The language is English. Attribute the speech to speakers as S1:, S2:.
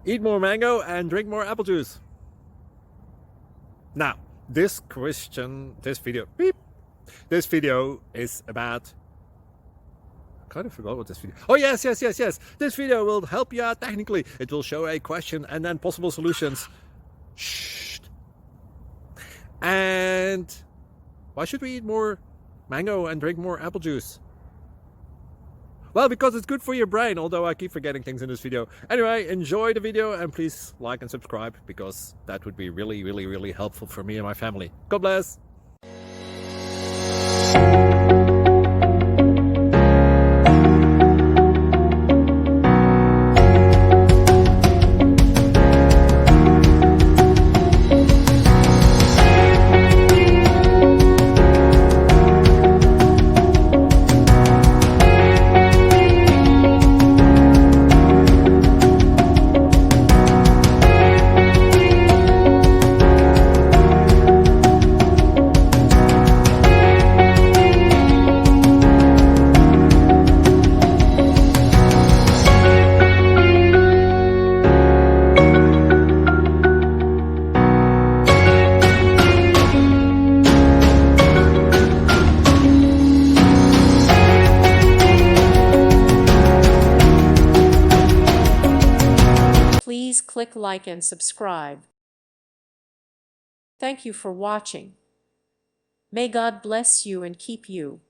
S1: Eat more mango and drink more apple juice. Now, this video is about... I kind of forgot what this video... Oh, yes. This video will help you out technically. It will show a question and then possible solutions. Shh. And why should we eat more mango and drink more apple juice? Well, because it's good for your brain, although I keep forgetting things in this video. Anyway, enjoy the video and please like and subscribe, because that would be really helpful for me and my family. God bless!
S2: Please click like and subscribe. Thank you for watching. May God bless you and keep you.